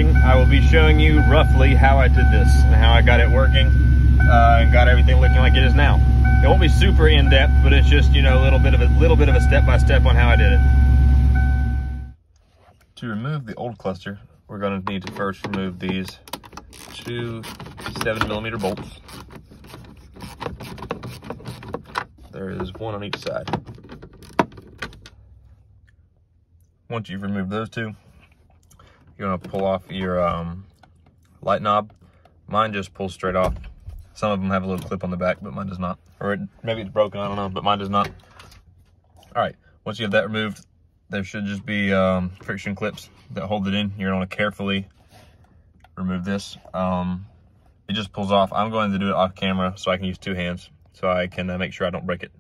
watching, I will be showing you roughly how I did this and how I got it working and got everything looking like it is now. It won't be super in-depth, but it's just, you know, a little bit of a step-by-step on how I did it. To remove the old cluster, we're going to need to first remove these two 7mm bolts. There is one on each side. Once you've removed those two, you're going to pull off your light knob. Mine just pulls straight off. Some of them have a little clip on the back, but mine does not. Or maybe it's broken, I don't know, but mine does not. All right, once you have that removed, there should just be friction clips that hold it in. You're going to carefully remove this. It just pulls off. I'm going to do it off camera so I can use two hands so I can make sure I don't break it.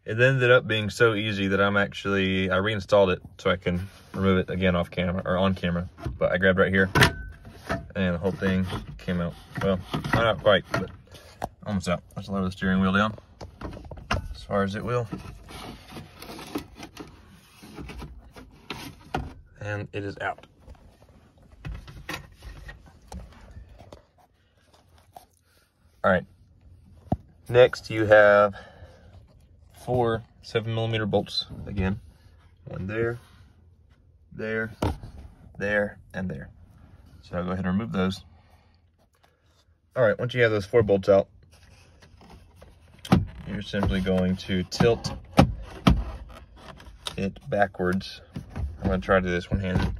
It ended up being so easy that I reinstalled it so I can remove it again off camera, or on camera. But I grabbed right here and the whole thing came out. Well, not quite, but almost out. Let's lower the steering wheel down as far as it will. And it is out. All right, next you have 4 7mm bolts again. One there, there, there, and there. So I'll go ahead and remove those. All right, once you have those 4 bolts out, you're simply going to tilt it backwards. I'm gonna try to do this one-handed.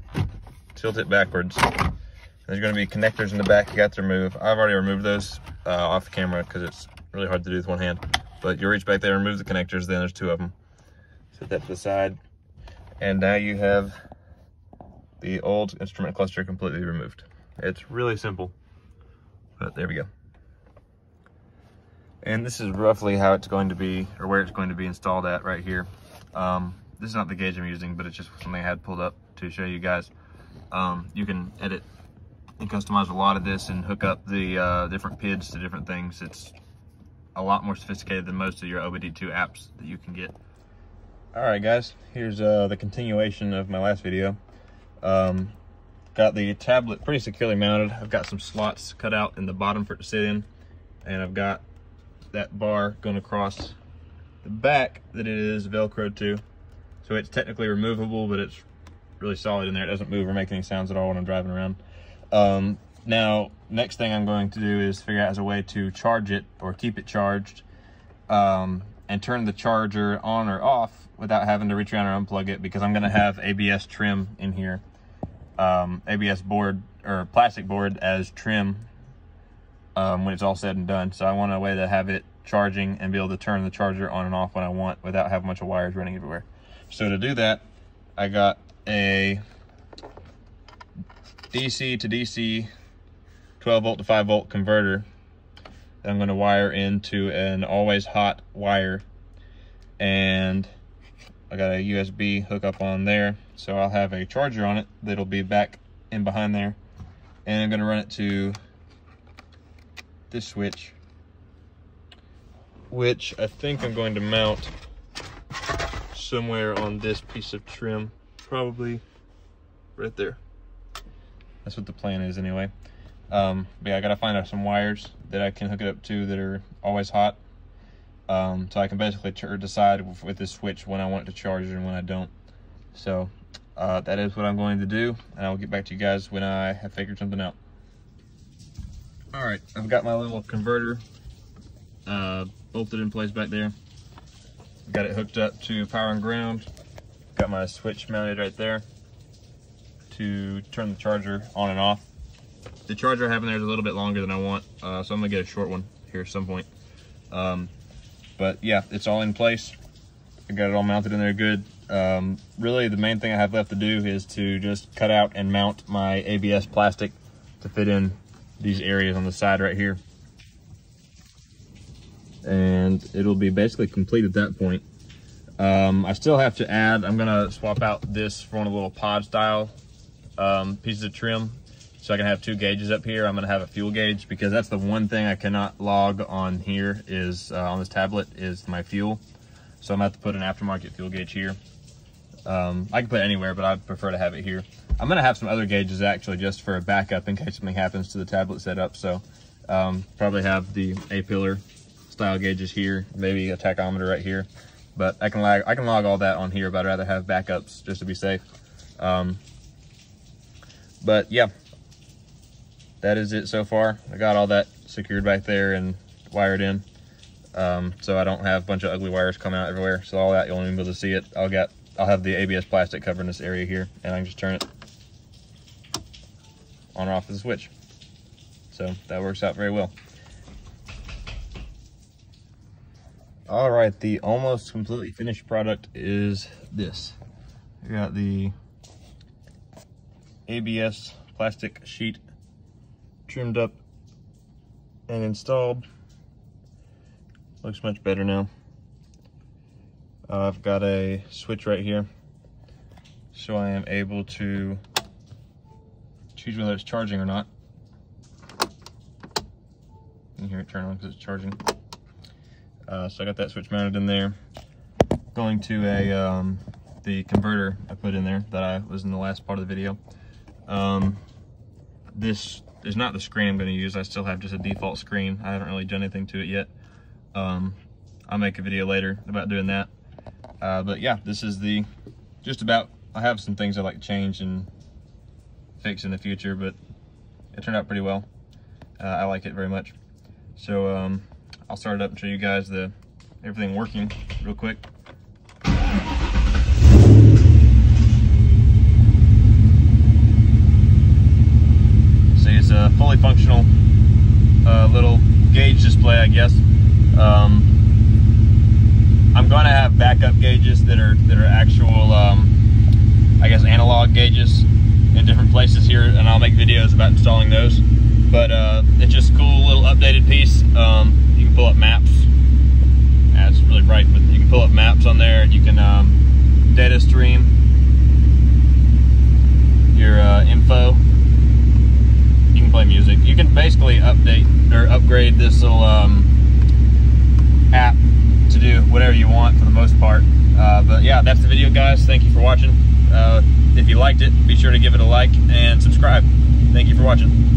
Tilt it backwards. There's gonna be connectors in the back you got to remove. I've already removed those off camera because it's really hard to do with one hand. But you reach back there and remove the connectors, then there's 2 of them. Set that to the side. And now you have the old instrument cluster completely removed. It's really simple, but there we go. And this is roughly how it's going to be, or where it's going to be installed at right here. This is not the gauge I'm using, but it's just something I had pulled up to show you guys. You can edit and customize a lot of this and hook up the different PIDs to different things. It's a lot more sophisticated than most of your OBD2 apps that you can get. All right, guys, here's the continuation of my last video. Got the tablet pretty securely mounted. I've got some slots cut out in the bottom for it to sit in, and I've got that bar going across the back that it is Velcro to. So it's technically removable, but it's really solid in there. It doesn't move or make any sounds at all when I'm driving around. Now, next thing I'm going to do is figure out as a way to charge it or keep it charged, and turn the charger on or off without having to reach around or unplug it, because I'm going to have ABS trim in here, ABS board or plastic board as trim when it's all said and done. So I want a way to have it charging and be able to turn the charger on and off when I want without having a bunch of wires running everywhere. So to do that, I got a DC to DC 12 volt to 5 volt converter that I'm going to wire into an always hot wire, and I got a USB hookup on there, so I'll have a charger on it that'll be back in behind there, and I'm going to run it to this switch, which I think I'm going to mount somewhere on this piece of trim, probably right there. That's what the plan is anyway. But yeah, I gotta find out some wires that I can hook it up to that are always hot. So I can basically decide with this switch when I want it to charge and when I don't. So that is what I'm going to do, and I'll get back to you guys when I have figured something out. All right, I've got my little converter bolted in place back there. Got it hooked up to power and ground. Got my switch mounted right there to turn the charger on and off. The charger I have in there is a little bit longer than I want, so I'm gonna get a short one here at some point. But yeah, it's all in place. I got it all mounted in there good. Really, the main thing I have left to do is to just cut out and mount my ABS plastic to fit in these areas on the side right here. And it'll be basically complete at that point. I still have to add, I'm gonna swap out this for one of the little pod style pieces of trim, so I can have 2 gauges up here. I'm gonna have a fuel gauge, because that's the one thing I cannot log on here is on this tablet is my fuel. So I'm gonna have to put an aftermarket fuel gauge here. I can put it anywhere, but I prefer to have it here. I'm gonna have some other gauges actually, just for a backup in case something happens to the tablet setup. So probably have the A-pillar style gauges here, maybe a tachometer right here. But I can log all that on here, but I'd rather have backups just to be safe. But yeah, that is it so far. I got all that secured back there and wired in, so I don't have a bunch of ugly wires coming out everywhere. So all that, you'll only be able to see it. I'll have the ABS plastic covering this area here, and I can just turn it on or off with a switch. So that works out very well. All right, the almost completely finished product is this. We got the ABS plastic sheet trimmed up and installed. Looks much better now. I've got a switch right here, so I am able to choose whether it's charging or not. You can hear it turn on because it's charging. So I got that switch mounted in there. Going to the converter I put in there that I was in the last part of the video. This is not the screen I'm going to use. I still have just a default screen. I haven't really done anything to it yet. I'll make a video later about doing that. But yeah, this is I have some things I like to change and fix in the future, but it turned out pretty well. I like it very much. So I'll start it up and show you guys everything working real quick. See, it's a fully functional little gauge display, I guess. I'm going to have backup gauges that are actual, I guess, analog gauges in different places here, and I'll make videos about installing those. But it's just a cool little updated piece. You can pull up maps. It's really bright, but you can pull up maps on there. You can data stream your info. You can play music. You can basically update or upgrade this little app to do whatever you want for the most part. But yeah, that's the video, guys. Thank you for watching. If you liked it, be sure to give it a like and subscribe. Thank you for watching.